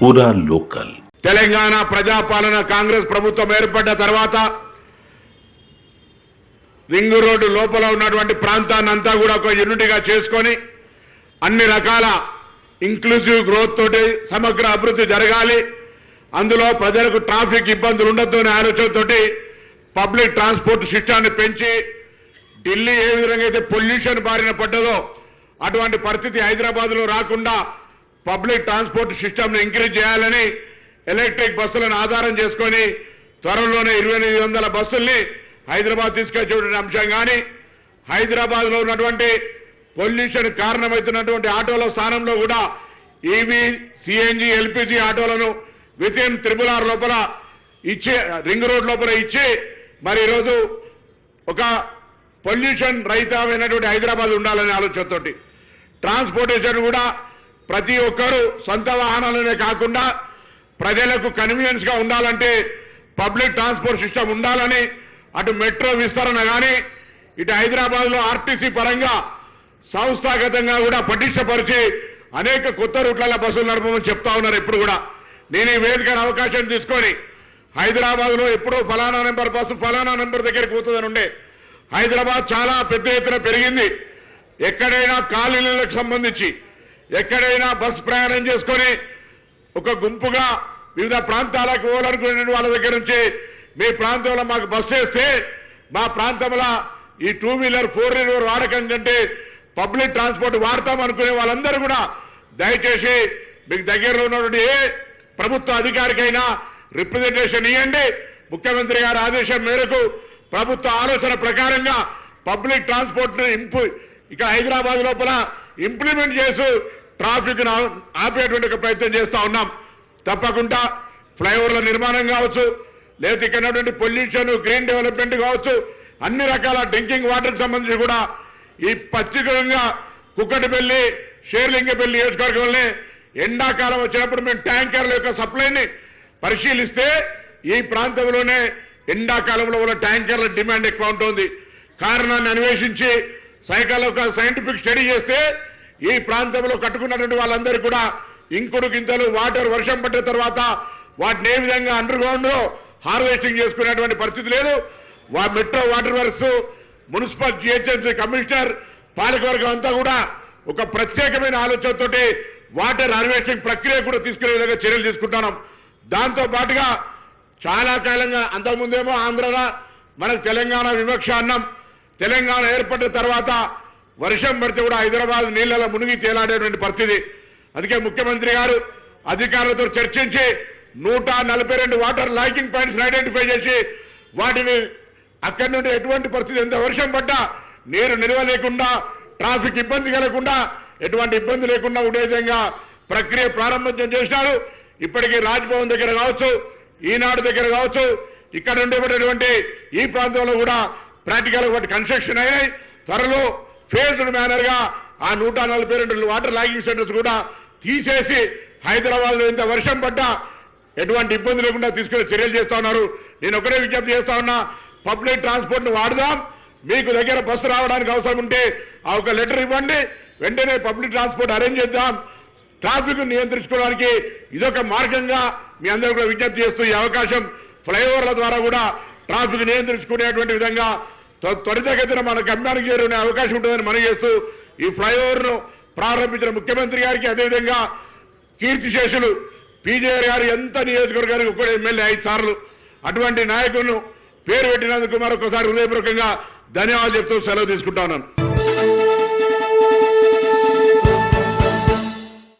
పూరా లోకల్. తెలంగాణ ప్రజాపాలన కాంగ్రెస్ ప్రభుత్వం ఏర్పడ్డ తర్వాత రింగ్ రోడ్డు లోపల ఉన్నటువంటి ప్రాంతాన్ని అంతా కూడా ఒక యూనిట్గా చేసుకొని అన్ని రకాల ఇంక్లూజివ్ గ్రోత్ తోటి సమగ్ర అభివృద్ధి జరగాలి, అందులో ప్రజలకు ట్రాఫిక్ ఇబ్బందులు ఉండొద్దు అనే ఆలోచనతోటి పబ్లిక్ ట్రాన్స్పోర్ట్ సిస్టాన్ని పెంచి ఢిల్లీ ఏ విధంగా అయితే పొల్యూషన్ బారిన పడ్డదో అటువంటి పరిస్థితి హైదరాబాద్ లో రాకుండా పబ్లిక్ ట్రాన్స్పోర్ట్ సిస్టమ్ను ఎంకరేజ్ చేయాలని ఎలక్ట్రిక్ బస్సులను ఆధారం చేసుకొని త్వరలోనే 2800 బస్సుల్ని హైదరాబాద్ తీసుకొచ్చేటువంటి అంశం కానీ, హైదరాబాద్ లో ఉన్నటువంటి పొల్యూషన్ కారణమవుతున్నటువంటి ఆటోల స్థానంలో కూడా ఈవీ, సిఎన్జి, ఎల్పిజి ఆటోలను వితిన్ RRR లోపల ఇచ్చి రింగ్ రోడ్ లోపల ఇచ్చి మరి ఈరోజు ఒక పొల్యూషన్ రహితమైనటువంటి హైదరాబాద్ ఉండాలనే ఆలోచనతోటి ట్రాన్స్పోర్టేషన్ కూడా ప్రతి ఒక్కరూ సొంత వాహనాలనే కాకుండా ప్రజలకు కన్వీనియన్స్ గా ఉండాలంటే పబ్లిక్ ట్రాన్స్పోర్ట్ సిస్టమ్ ఉండాలని అటు మెట్రో విస్తరణ కానీ ఇటు హైదరాబాద్ లో ఆర్టీసీ పరంగా సంస్థాగతంగా కూడా పటిష్టపరిచి అనేక కొత్త రూట్ల బస్సులు నడపమని చెప్తా ఉన్నారు. ఎప్పుడు కూడా నేను ఈ వేదికను అవకాశం తీసుకొని హైదరాబాద్ లో ఎప్పుడో ఫలానా నెంబర్ బస్సు ఫలానా నెంబర్ దగ్గరికి పోతుందని ఉండే హైదరాబాద్ చాలా పెద్ద ఎత్తున పెరిగింది. ఎక్కడైనా కాలనీలకు సంబంధించి ఎక్కడైనా బస్సు ప్రయాణం చేసుకొని ఒక గుంపుగా వివిధ ప్రాంతాలకు పోవాలనుకునే వాళ్ళ దగ్గర నుంచి మీ ప్రాంతంలో మాకు బస్సు వేస్తే మా ప్రాంతంలో ఈ 2 వీలర్ 4 వీలర్ వాడకం కంటే పబ్లిక్ ట్రాన్స్పోర్ట్ వాడతాం అనుకునే వాళ్ళందరూ కూడా దయచేసి మీకు దగ్గరలో ఉన్నటువంటి ఏ ప్రభుత్వ అధికారికైనా రిప్రజెంటేషన్ ఇవ్వండి. ముఖ్యమంత్రి గారి ఆదేశం మేరకు ప్రభుత్వ ఆలోచన ప్రకారంగా పబ్లిక్ ట్రాన్స్పోర్ట్ ఇక్కడ హైదరాబాద్ లోపల ఇంప్లిమెంట్ చేసి ట్రాఫిక్ ఆపేటువంటి ఒక ప్రయత్నం చేస్తా ఉన్నాం. తప్పకుండా ఫ్లైఓవర్ల నిర్మాణం కావచ్చు, లేదా ఇక్కడ ఉన్నటువంటి పొల్యూషన్, గ్రీన్ డెవలప్మెంట్ కావచ్చు, అన్ని రకాల డ్రింకింగ్ వాటర్కి సంబంధించి కూడా ఈ పచ్చికంగా కుక్కటిపల్లి, షేర్లింగపల్లి నియోజకవర్గంలో ఎండాకాలం వచ్చినప్పుడు మేము ట్యాంకర్ల యొక్క సప్లైని పరిశీలిస్తే ఈ ప్రాంతంలోనే ఎండాకాలంలో ఉన్న ట్యాంకర్ల డిమాండ్ ఎక్కువ ఉంటుంది. కారణాన్ని అన్వేషించి ఒక సైంటిఫిక్ స్టడీ చేస్తే ఈ ప్రాంతంలో కట్టుకున్నటువంటి వాళ్ళందరూ కూడా ఇంకుడు గింతలు వాటర్ వర్షం పడ్డ తర్వాత వాటిని ఏ విధంగా అండర్ గ్రౌండ్ లో హార్వెస్టింగ్ చేసుకునేటువంటి పరిస్థితి లేదు. Metro water works, municipal GHMC commissioner, పాలకవర్గం అంతా కూడా ఒక ప్రత్యేకమైన ఆలోచనతోటి వాటర్ హార్వెస్టింగ్ ప్రక్రియ కూడా తీసుకునే విధంగా చర్యలు తీసుకుంటున్నాం. దాంతో పాటుగా చాలా కాలంగా అంతకుముందేమో ఆంధ్రలో మనకు తెలంగాణ వివక్ష అన్నాం. తెలంగాణ ఏర్పడిన తర్వాత వర్షం పడితే కూడా హైదరాబాద్ నీళ్లలో మునిగి తేలాడేటువంటి పరిస్థితి. అందుకే ముఖ్యమంత్రి గారు అధికారులతో చర్చించి 142 వాటర్ లాకింగ్ పాయింట్స్ ఐడెంటిఫై చేసి వాటిని అక్కడి నుండి ఎటువంటి పరిస్థితి ఎంత వర్షం పడ్డా నీరు నిల్వ లేకుండా, ట్రాఫిక్ ఇబ్బంది కలగకుండా, ఎటువంటి ఇబ్బంది లేకుండా ఉండే విధంగా ప్రక్రియ ప్రారంభం చేశారు. ఇప్పటికీ రాజ్భవన్ దగ్గర కావచ్చు, ఈనాడు దగ్గర కావచ్చు, ఇక్కడ ఉండేటువంటి ఈ ప్రాంతంలో కూడా ప్రాక్టికల్ వాటి కన్స్ట్రక్షన్ అయ్యాయి. త్వరలో ఫేజ్డ్ మేనర్ గా ఆ 142 వాటర్ లాగింగ్ సెంటర్స్ కూడా తీసేసి హైదరాబాద్ లో ఎంత వర్షం పడ్డా ఎటువంటి ఇబ్బంది లేకుండా తీసుకునే చర్యలు చేస్తా ఉన్నారు. నేను ఒకటే విజ్ఞప్తి చేస్తా ఉన్నా, పబ్లిక్ ట్రాన్స్పోర్ట్ ను వాడదాం. మీకు దగ్గర బస్సు రావడానికి అవసరం ఉంటే ఆ ఒక లెటర్ ఇవ్వండి, వెంటనే పబ్లిక్ ట్రాన్స్పోర్ట్ అరేంజ్ చేద్దాం. ట్రాఫిక్ నియంత్రించుకోవడానికి ఇదొక మార్గంగా మీ అందరూ కూడా విజ్ఞప్తి చేస్తూ ఈ అవకాశం ఫ్లైఓవర్ల ద్వారా కూడా ట్రాఫిక్ నియంత్రించుకునేటువంటి విధంగా త్వరితగతిన మన గమ్యానికి చేరుకునే అవకాశం ఉంటుందని మనం చేస్తూ ఈ ఫ్లైఓవర్ ను ప్రారంభించిన ముఖ్యమంత్రి గారికి, అదేవిధంగా కీర్తిశేషులు పీజేఆర్ గారు ఎంత నియోజకవర్గానికి ఒక ఎమ్మెల్యే 5 సార్లు అటువంటి నాయకులను పేరు పెట్టినందుకు మరొకసారి హృదయపూర్వకంగా ధన్యవాదాలు చెప్తూ సెలవు తీసుకుంటా ఉన్నాను.